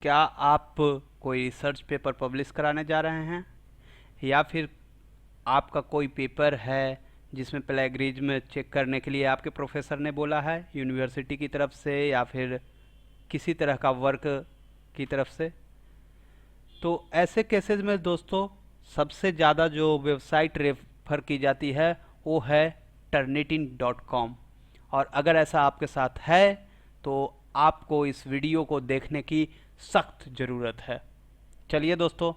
क्या आप कोई रिसर्च पेपर पब्लिश कराने जा रहे हैं या फिर आपका कोई पेपर है जिसमें प्लेगरिज्म चेक करने के लिए आपके प्रोफेसर ने बोला है यूनिवर्सिटी की तरफ से या फिर किसी तरह का वर्क की तरफ से। तो ऐसे केसेस में दोस्तों सबसे ज़्यादा जो वेबसाइट रेफर की जाती है वो है turnitin.com। और अगर ऐसा आपके साथ है तो आपको इस वीडियो को देखने की सख्त ज़रूरत है। चलिए दोस्तों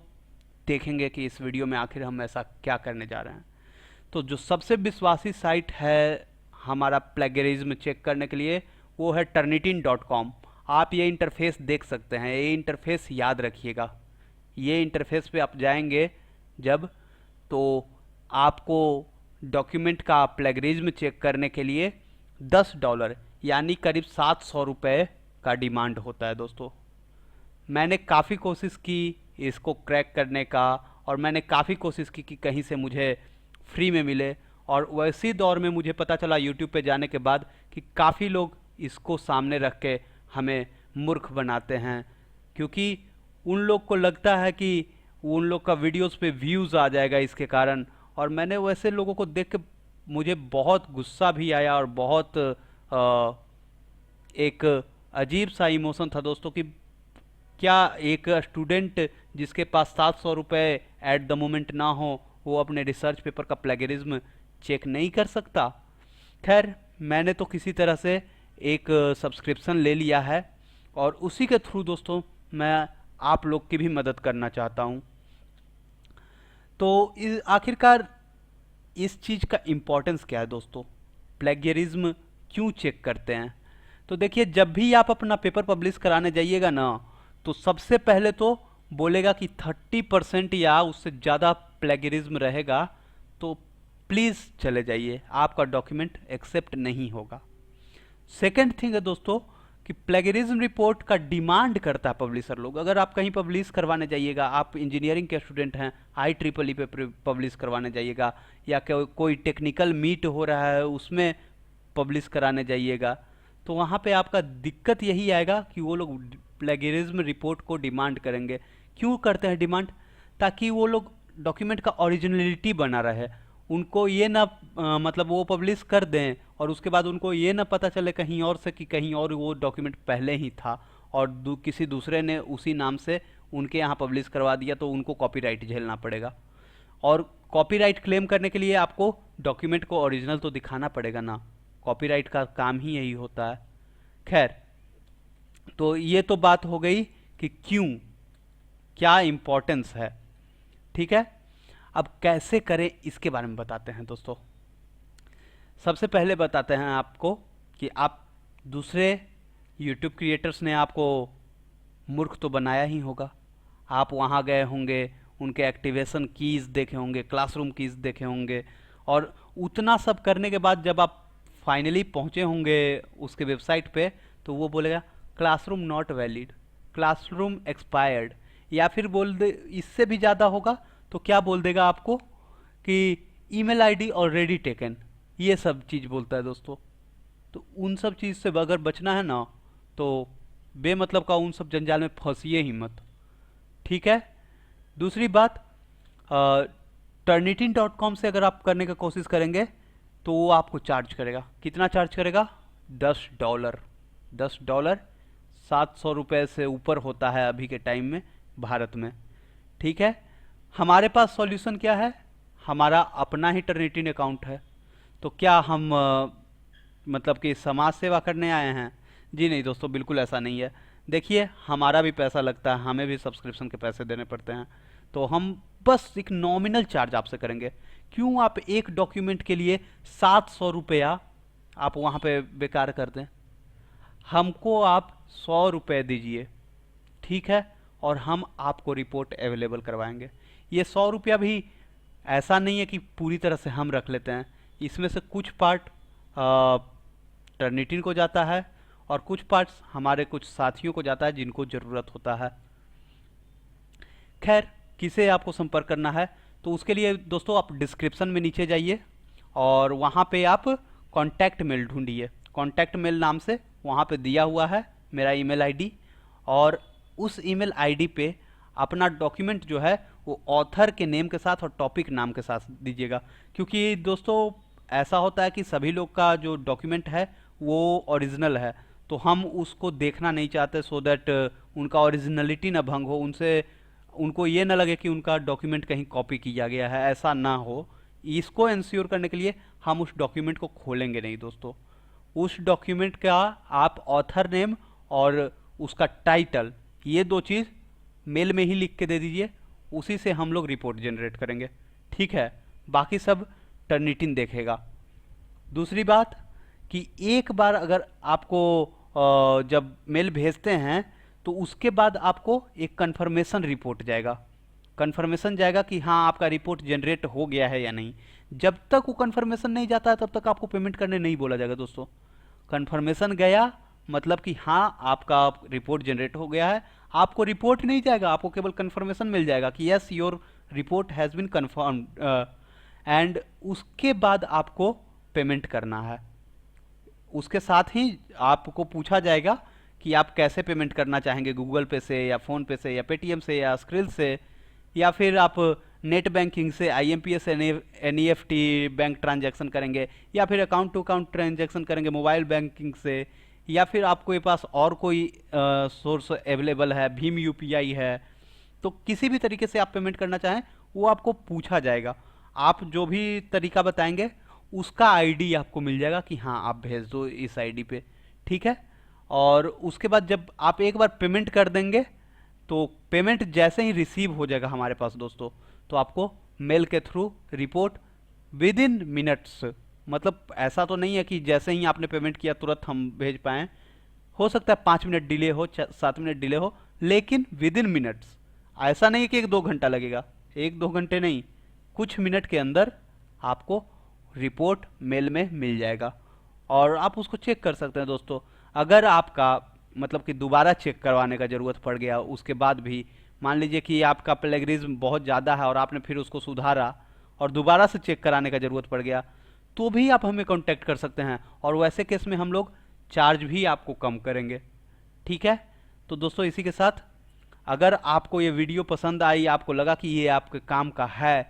देखेंगे कि इस वीडियो में आखिर हम ऐसा क्या करने जा रहे हैं। तो जो सबसे विश्वासी साइट है हमारा प्लेगरिज्म चेक करने के लिए वो है turnitin.com। आप ये इंटरफेस देख सकते हैं, ये इंटरफेस याद रखिएगा। ये इंटरफेस पे आप जाएंगे जब, तो आपको डॉक्यूमेंट का प्लेगरिज्म चेक करने के लिए $10 यानी करीब 700 रुपये का डिमांड होता है दोस्तों। मैंने काफ़ी कोशिश की इसको क्रैक करने का, और मैंने काफ़ी कोशिश की कि कहीं से मुझे फ्री में मिले। और वैसी दौर में मुझे पता चला यूट्यूब पे जाने के बाद कि काफ़ी लोग इसको सामने रख के हमें मूर्ख बनाते हैं, क्योंकि उन लोग को लगता है कि उन लोग का वीडियोस पे व्यूज़ आ जाएगा इसके कारण। और मैंने वैसे लोगों को देख के मुझे बहुत गुस्सा भी आया और बहुत एक अजीब सा इमोशन था दोस्तों कि क्या एक स्टूडेंट जिसके पास 700 रुपये एट द मोमेंट ना हो वो अपने रिसर्च पेपर का प्लेगरिज्म चेक नहीं कर सकता। खैर मैंने तो किसी तरह से एक सब्सक्रिप्शन ले लिया है और उसी के थ्रू दोस्तों मैं आप लोग की भी मदद करना चाहता हूँ। तो आखिरकार इस चीज़ का इम्पोर्टेंस क्या है दोस्तों, प्लेगरिज्म क्यों चेक करते हैं। तो देखिए जब भी आप अपना पेपर पब्लिश कराने जाइएगा ना, तो सबसे पहले तो बोलेगा कि 30% या उससे ज़्यादा प्लेगरिज्म रहेगा तो प्लीज़ चले जाइए, आपका डॉक्यूमेंट एक्सेप्ट नहीं होगा। सेकेंड थिंग है दोस्तों कि प्लेगरिज्म रिपोर्ट का डिमांड करता है पब्लिशर लोग। अगर आप कहीं पब्लिश करवाने जाइएगा, आप इंजीनियरिंग के स्टूडेंट हैं, IEEE पे पब्लिश करवाने जाइएगा, या कोई टेक्निकल मीट हो रहा है उसमें पब्लिश कराने जाइएगा, तो वहाँ पे आपका दिक्कत यही आएगा कि वो लोग प्लेगरिज्म रिपोर्ट को डिमांड करेंगे। क्यों करते हैं डिमांड? ताकि वो लोग डॉक्यूमेंट का ओरिजिनलिटी बना रहे। उनको ये ना मतलब वो पब्लिश कर दें और उसके बाद उनको ये ना पता चले कहीं और से कि कहीं और वो डॉक्यूमेंट पहले ही था और किसी दूसरे ने उसी नाम से उनके यहाँ पब्लिश करवा दिया, तो उनको कॉपीराइट झेलना पड़ेगा। और कॉपीराइट क्लेम करने के लिए आपको डॉक्यूमेंट को ओरिजिनल तो दिखाना पड़ेगा ना, कॉपीराइट का काम ही यही होता है। खैर, तो ये तो बात हो गई कि क्यों, क्या इम्पोर्टेंस है। ठीक है, अब कैसे करें इसके बारे में बताते हैं दोस्तों। सबसे पहले बताते हैं आपको कि आप दूसरे यूट्यूब क्रिएटर्स ने आपको मूर्ख तो बनाया ही होगा। आप वहाँ गए होंगे, उनके एक्टिवेशन कीज़ देखे होंगे, क्लासरूम कीज़ देखे होंगे, और उतना सब करने के बाद जब आप फाइनली पहुँचे होंगे उसके वेबसाइट पे, तो वो बोलेगा classroom not valid, classroom expired, या फिर बोल दे इससे भी ज़्यादा होगा तो क्या बोल देगा आपको कि ईमेल आईडी ऑलरेडी टेकन, ये सब चीज़ बोलता है दोस्तों। तो उन सब चीज़ से अगर बचना है ना, तो बेमतलब का उन सब जंजाल में फंसिए ही मत। ठीक है। दूसरी बात, turnitin.com से अगर आप करने का कोशिश करेंगे तो वो आपको चार्ज करेगा। कितना चार्ज करेगा? $10। $10 700 रुपये से ऊपर होता है अभी के टाइम में भारत में। ठीक है। हमारे पास सॉल्यूशन क्या है? हमारा अपना ही टर्निटिन अकाउंट है। तो क्या हम मतलब कि समाज सेवा करने आए हैं? जी नहीं दोस्तों, बिल्कुल ऐसा नहीं है। देखिए हमारा भी पैसा लगता है, हमें भी सब्सक्रिप्शन के पैसे देने पड़ते हैं, तो हम बस एक नॉमिनल चार्ज आपसे करेंगे। क्यों आप एक डॉक्यूमेंट के लिए 700 रुपया आप वहाँ पे बेकार कर दें? हमको आप 100 रुपये दीजिए, ठीक है, और हम आपको रिपोर्ट अवेलेबल करवाएंगे। ये 100 रुपया भी ऐसा नहीं है कि पूरी तरह से हम रख लेते हैं, इसमें से कुछ पार्ट टर्निटिन को जाता है और कुछ पार्ट्स हमारे कुछ साथियों को जाता है जिनको ज़रूरत होता है। खैर, किसे आपको संपर्क करना है तो उसके लिए दोस्तों आप डिस्क्रिप्शन में नीचे जाइए और वहाँ पे आप कॉन्टैक्ट मेल ढूंढिए। कॉन्टैक्ट मेल नाम से वहाँ पे दिया हुआ है मेरा ईमेल आईडी, और उस ईमेल आईडी पे अपना डॉक्यूमेंट जो है वो ऑथर के नेम के साथ और टॉपिक नाम के साथ दीजिएगा। क्योंकि दोस्तों ऐसा होता है कि सभी लोग का जो डॉक्यूमेंट है वो ओरिजिनल है, तो हम उसको देखना नहीं चाहते, सो दैट उनका ओरिजिनलिटी ना भंग हो, उनसे उनको ये ना लगे कि उनका डॉक्यूमेंट कहीं कॉपी किया गया है, ऐसा ना हो। इसको इंश्योर करने के लिए हम उस डॉक्यूमेंट को खोलेंगे नहीं दोस्तों। उस डॉक्यूमेंट का आप ऑथर नेम और उसका टाइटल, ये दो चीज़ मेल में ही लिख के दे दीजिए, उसी से हम लोग रिपोर्ट जनरेट करेंगे, ठीक है। बाकी सब टर्निटिन देखेगा। दूसरी बात कि एक बार अगर आपको जब मेल भेजते हैं तो उसके बाद आपको एक कंफर्मेशन रिपोर्ट जाएगा, कंफर्मेशन जाएगा कि हाँ आपका रिपोर्ट जनरेट हो गया है या नहीं। जब तक वो कंफर्मेशन नहीं जाता है तब तक आपको पेमेंट करने नहीं बोला जाएगा दोस्तों। कंफर्मेशन गया मतलब कि हाँ आपका रिपोर्ट जनरेट हो गया है, आपको रिपोर्ट नहीं जाएगा, आपको केवल कंफर्मेशन मिल जाएगा कि yes your report has been confirmed, and उसके बाद आपको पेमेंट करना है। उसके साथ ही आपको पूछा जाएगा कि आप कैसे पेमेंट करना चाहेंगे, गूगल पे से या फ़ोन पे से या पेटीएम से या स्क्रिल से, या फिर आप नेट बैंकिंग से IMPS NEFT बैंक ट्रांजैक्शन करेंगे, या फिर अकाउंट टू अकाउंट ट्रांजैक्शन करेंगे मोबाइल बैंकिंग से, या फिर आपको ये पास और कोई सोर्स अवेलेबल है, भीम UPI है। तो किसी भी तरीके से आप पेमेंट करना चाहें वो आपको पूछा जाएगा। आप जो भी तरीका बताएंगे उसका ID आपको मिल जाएगा कि हाँ आप भेज दो इस ID पे, ठीक है। और उसके बाद जब आप एक बार पेमेंट कर देंगे तो पेमेंट जैसे ही रिसीव हो जाएगा हमारे पास दोस्तों, तो आपको मेल के through report with in minutes, मतलब ऐसा तो नहीं है कि जैसे ही आपने पेमेंट किया तुरंत हम भेज पाएँ, हो सकता है 5 मिनट डिले हो, 7 मिनट डिले हो, लेकिन विद इन मिनट्स। ऐसा नहीं कि 1-2 घंटा लगेगा, 1-2 घंटे नहीं, कुछ मिनट के अंदर आपको रिपोर्ट मेल में मिल जाएगा और आप उसको चेक कर सकते हैं दोस्तों। अगर आपका मतलब कि दोबारा चेक करवाने का ज़रूरत पड़ गया उसके बाद भी, मान लीजिए कि आपका प्लेगरिज्म बहुत ज़्यादा है और आपने फिर उसको सुधारा और दोबारा से चेक कराने का ज़रूरत पड़ गया, तो भी आप हमें कांटेक्ट कर सकते हैं, और वैसे केस में हम लोग चार्ज भी आपको कम करेंगे, ठीक है। तो दोस्तों इसी के साथ अगर आपको ये वीडियो पसंद आई, आपको लगा कि ये आपके काम का है,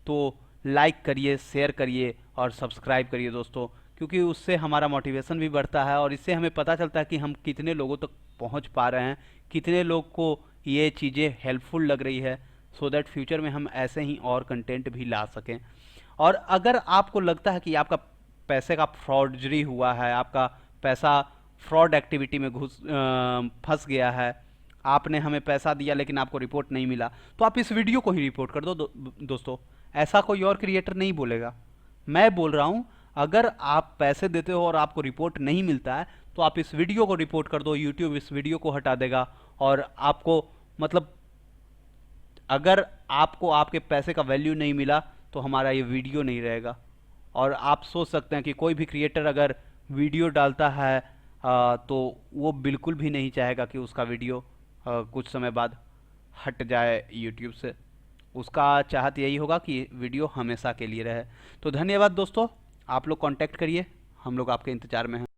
तो लाइक करिए, शेयर करिए और सब्सक्राइब करिए दोस्तों, क्योंकि उससे हमारा मोटिवेशन भी बढ़ता है और इससे हमें पता चलता है कि हम कितने लोगों तक पहुंच पा रहे हैं, कितने लोग को ये चीज़ें हेल्पफुल लग रही है, सो दैट फ्यूचर में हम ऐसे ही और कंटेंट भी ला सकें। और अगर आपको लगता है कि आपका पैसे का फ्रॉडजरी हुआ है, आपका पैसा फ्रॉड एक्टिविटी में फंस गया है, आपने हमें पैसा दिया लेकिन आपको रिपोर्ट नहीं मिला, तो आप इस वीडियो को ही रिपोर्ट कर दो दोस्तों। ऐसा कोई और क्रिएटर नहीं बोलेगा, मैं बोल रहा हूँ। अगर आप पैसे देते हो और आपको रिपोर्ट नहीं मिलता है तो आप इस वीडियो को रिपोर्ट कर दो, यूट्यूब इस वीडियो को हटा देगा और आपको मतलब अगर आपको आपके पैसे का वैल्यू नहीं मिला तो हमारा ये वीडियो नहीं रहेगा। और आप सोच सकते हैं कि कोई भी क्रिएटर अगर वीडियो डालता है तो वो बिल्कुल भी नहीं चाहेगा कि उसका वीडियो कुछ समय बाद हट जाए यूट्यूब से। उसका चाहत यही होगा कि वीडियो हमेशा के लिए रहे। तो धन्यवाद दोस्तों, आप लोग कांटेक्ट करिए, हम लोग आपके इंतज़ार में हैं।